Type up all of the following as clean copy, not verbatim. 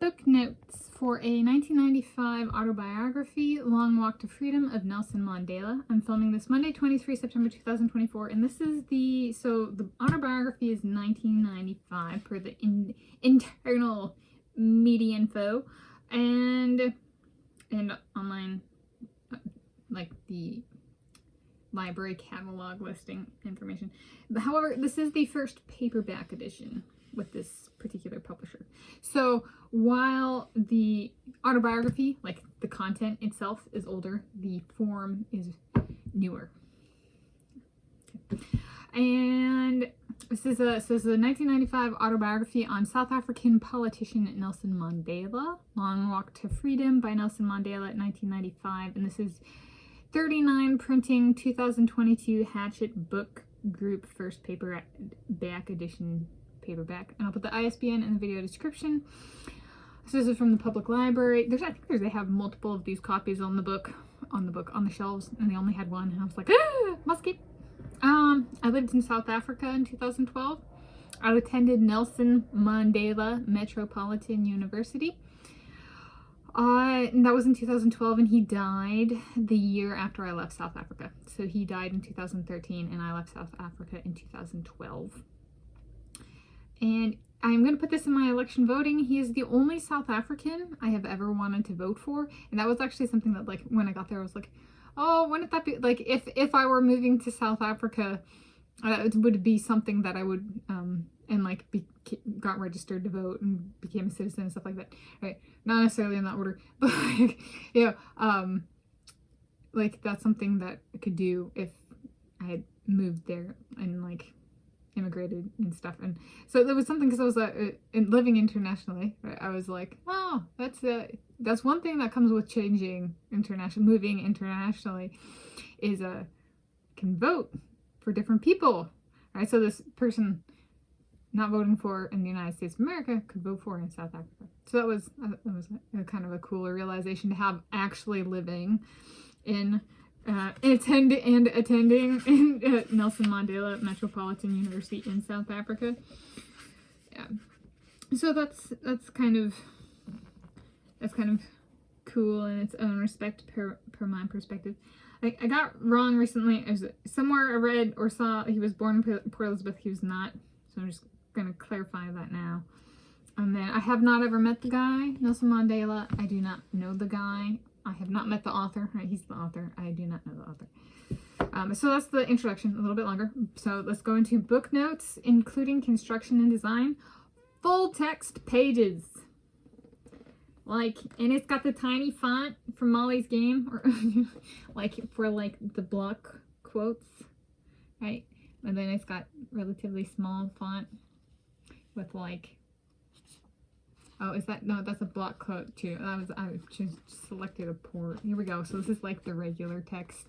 book notes for a 1995 autobiography, Long Walk to Freedom of Nelson Mandela. I'm filming this Monday, 23 September 2024, and this is the autobiography is 1995 per the internal media info, and online, like the library catalog listing information. However, this is the first paperback edition with this particular publisher. So while the autobiography, like the content itself, is older, the form is newer. Okay. And this is a 1995 autobiography on South African politician Nelson Mandela, Long Walk to Freedom by Nelson Mandela, 1995, and this is 39 printing, 2022, Hachette Book Group, first paperback edition paperback. And I'll put the ISBN in the video description. So this is from the public library. I think they have multiple of these copies on the shelves, and they only had one, and I was like, ah, must keep. I lived in South Africa in 2012. I attended Nelson Mandela Metropolitan University. And that was in 2012, and he died the year after I left South Africa. So he died in 2013, and I left South Africa in 2012. And I'm going to put this in my election voting. He is the only South African I have ever wanted to vote for. And that was actually something that, like, when I got there, I was like, oh, wouldn't that be, like, if I were moving to South Africa, it would be something that I would, and, like, got registered to vote and became a citizen and stuff like that. Right? Not necessarily in that order, but, like, yeah, like, that's something that I could do if I had moved there and, like, immigrated and stuff. And so there was something, because I was living internationally, right? I was like, oh, that's one thing that comes with moving internationally, is can vote for different people, right? So this person not voting for in the United States of America could vote for in South Africa. So that was a kind of a cooler realization to have, actually living in attending in Nelson Mandela Metropolitan University in South Africa. Yeah, so that's kind of cool in its own respect per my perspective. I got wrong recently. Somewhere I read or saw he was born in Port Elizabeth. He was not, so I'm just gonna clarify that now. And then I have not ever met the guy, Nelson Mandela. I do not know the guy. I have not met the author. Right, he's the author. I do not know the author. So that's the introduction, a little bit longer. So let's go into book notes, including construction and design. Full text pages. Like, and it's got the tiny font from Molly's Game, or like for like the block quotes, right? And then it's got relatively small font with like, oh, is that, no, that's a block quote too. I just selected a port. Here we go. So this is like the regular text.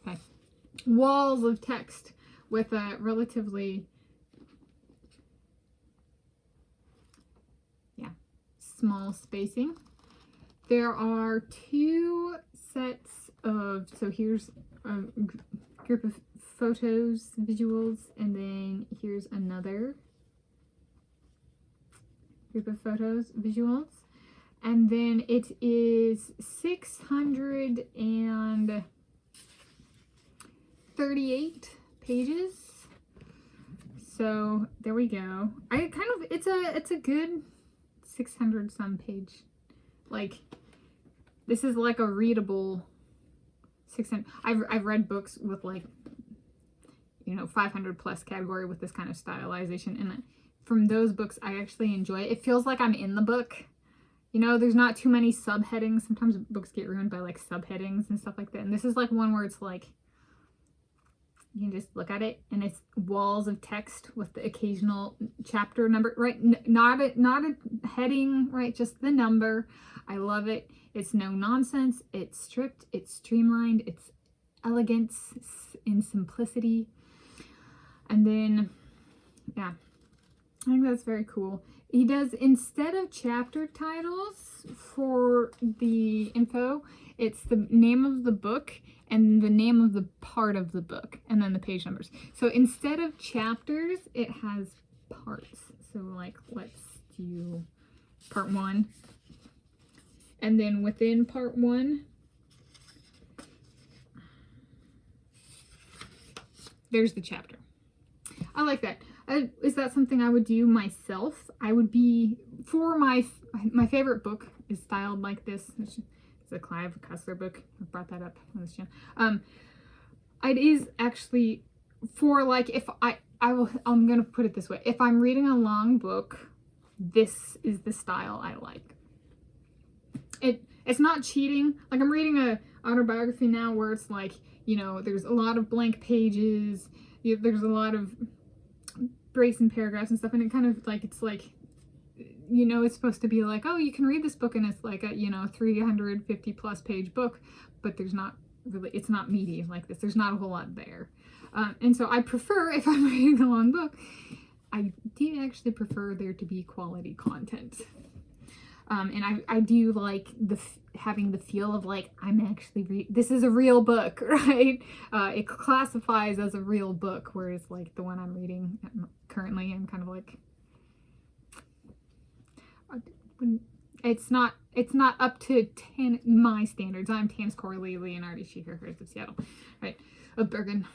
Okay. Walls of text with a relatively, small spacing. There are two sets of, so here's a group of photos, visuals, and then here's another group of photos, visuals, and then it is 638 pages. So there we go. It's a good 600 some page. Like, this is like a readable 600. I've read books with, like, 500 plus category with this kind of stylization, and from those books I actually enjoy it. It feels like I'm in the book. There's not too many subheadings. Sometimes books get ruined by, like, subheadings and stuff like that, and this is like one where it's like you can just look at it, and it's walls of text with the occasional chapter number, right? Not a heading, right? Just the number. I love it. It's no nonsense. It's stripped. It's streamlined. It's elegance in simplicity. And then, yeah, I think that's very cool. He does, instead of chapter titles for the info, it's the name of the book and the name of the part of the book, and then the page numbers. So instead of chapters, it has parts. So, like, let's do part 1. And then within part 1, there's the chapter. I like that. Is that something I would do myself? I would be, for my favorite book is styled like this. It's a Clive Cussler book. I brought that up on this channel. It is actually for like, if I'm gonna put it this way. If I'm reading a long book, this is the style I like. It's not cheating. Like, I'm reading a autobiography now where it's like, you know, there's a lot of blank pages. There's a lot of breaks and paragraphs and stuff, and it kind of like, it's like, you know, it's supposed to be like, oh, you can read this book and it's like a, you know, 350 plus page book, but there's not really, it's not meaty like this. There's not a whole lot there. And so I prefer, if I'm reading a long book, I do actually prefer there to be quality content. And I do like having the feel of like, I'm actually this is a real book, right? It classifies as a real book, whereas like the one I'm reading currently, I'm kind of like, it's not up to my standards. I'm Tanis Coralee Leonhardi, she, her, hers of Seattle, right? Of Bergen,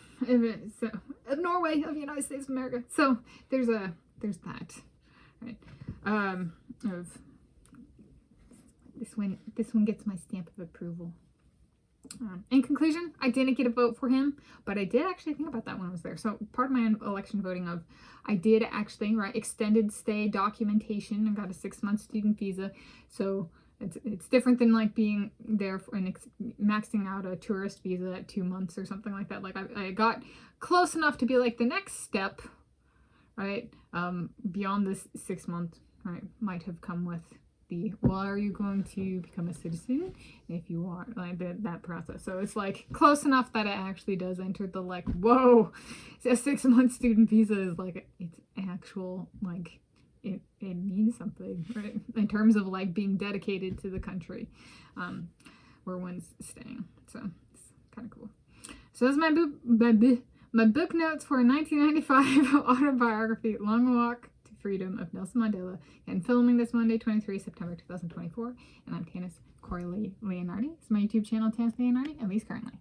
so of Norway, of the United States of America. So there's that, right? Of this one gets my stamp of approval. In conclusion, I didn't get a vote for him, but I did actually think about that when I was there. So part of my election voting I did actually write extended stay documentation and got a 6-month student visa. So it's different than like being there for maxing out a tourist visa at 2 months or something like that. Like I got close enough to be like the next step, right? Beyond this 6 months, right, might have come with the, well, are you going to become a citizen? If you are, like that process. So it's like close enough that it actually does enter the like, whoa, a 6-month student visa is like, it's actual, like it means something, right? In terms of like being dedicated to the country where one's staying. So it's kind of cool. So that's my book notes for 1995 autobiography, Long Walk to Freedom of Nelson Mandela, and filming this Monday, 23 September 2024. And I'm Tanis Coralee Leonhardi. It's my YouTube channel, Tanis Leonhardi, at least currently.